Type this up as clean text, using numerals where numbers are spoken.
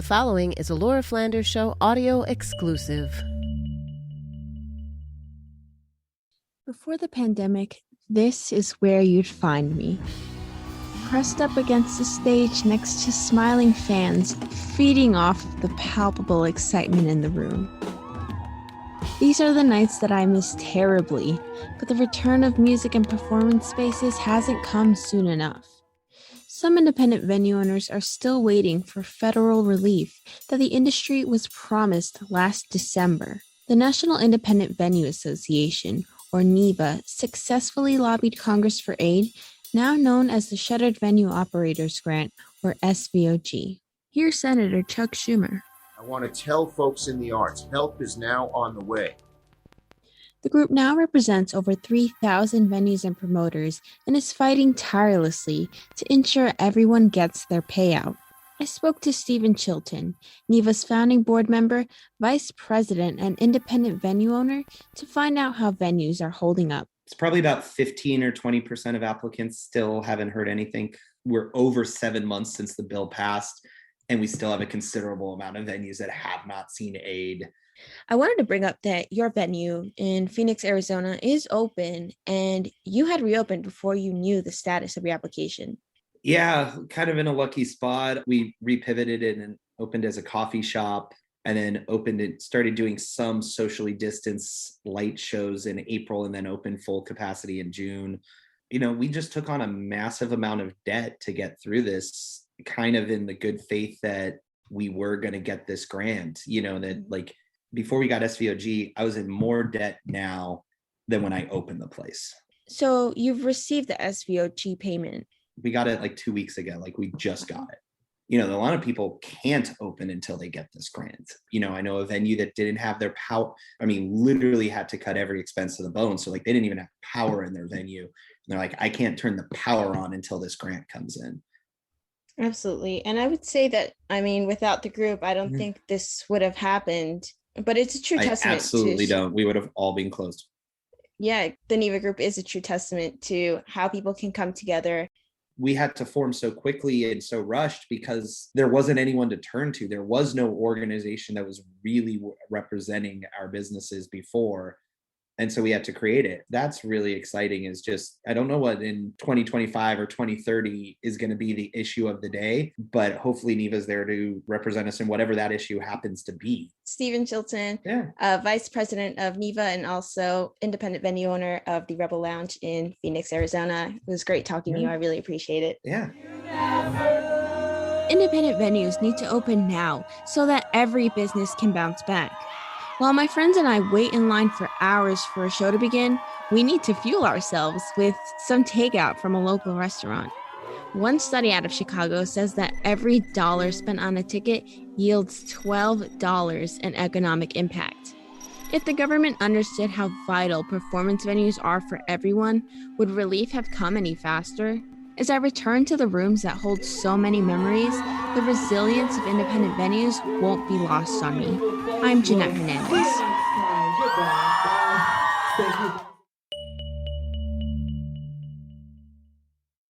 The following is a Laura Flanders Show audio exclusive. Before the pandemic, this is where you'd find me. Pressed up against the stage next to smiling fans, feeding off of the palpable excitement in the room. These are the nights that I miss terribly, but the return of music and performance spaces hasn't come soon enough. Some independent venue owners are still waiting for federal relief that the industry was promised last December. The National Independent Venue Association, or NIVA, successfully lobbied Congress for aid, now known as the Shuttered Venue Operators Grant, or SVOG. Here's Senator Chuck Schumer. I want to tell folks in the arts, help is now on the way. The group now represents over 3,000 venues and promoters and is fighting tirelessly to ensure everyone gets their payout. I spoke to Stephen Chilton, NIVA's founding board member, vice president, and independent venue owner, to find out how venues are holding up. It's probably about 15 or 20% of applicants still haven't heard anything. We're over 7 months since the bill passed, and we still have a considerable amount of venues that have not seen aid. I wanted to bring up that your venue in Phoenix, Arizona is open, and you had reopened before you knew the status of your application. Yeah, kind of in a lucky spot. We repivoted it and opened as a coffee shop, and then started doing some socially distanced light shows in April, and then opened full capacity in June. You know, we just took on a massive amount of debt to get through this, kind of in the good faith that we were going to get this grant, that before we got SVOG, I was in more debt now than when I opened the place. So you've received the SVOG payment. We got it 2 weeks ago. We just got it. A lot of people can't open until they get this grant. I know a venue that didn't have their power. Literally had to cut every expense to the bone. So they didn't even have power in their venue. And they're like, I can't turn the power on until this grant comes in. Absolutely. And I would say that, without the group, I don't think this would have happened. But it's a true testament. I absolutely don't. We would have all been closed. Yeah, the NIVA group is a true testament to how people can come together. We had to form so quickly and so rushed because there wasn't anyone to turn to. There was no organization that was really representing our businesses before. And so we had to create it. That's really exciting. Is just, I don't know what in 2025 or 2030 is going to be the issue of the day, but hopefully NIVA is there to represent us in whatever that issue happens to be. Stephen Chilton, vice president of NIVA and also independent venue owner of the Rebel Lounge in Phoenix, Arizona. It was great talking to you. I really appreciate it. Yeah. Independent venues need to open now so that every business can bounce back. While my friends and I wait in line for hours for a show to begin, we need to fuel ourselves with some takeout from a local restaurant. One study out of Chicago says that every dollar spent on a ticket yields $12 in economic impact. If the government understood how vital performance venues are for everyone, would relief have come any faster? As I return to the rooms that hold so many memories, the resilience of independent venues won't be lost on me. I'm Janet Hernandez.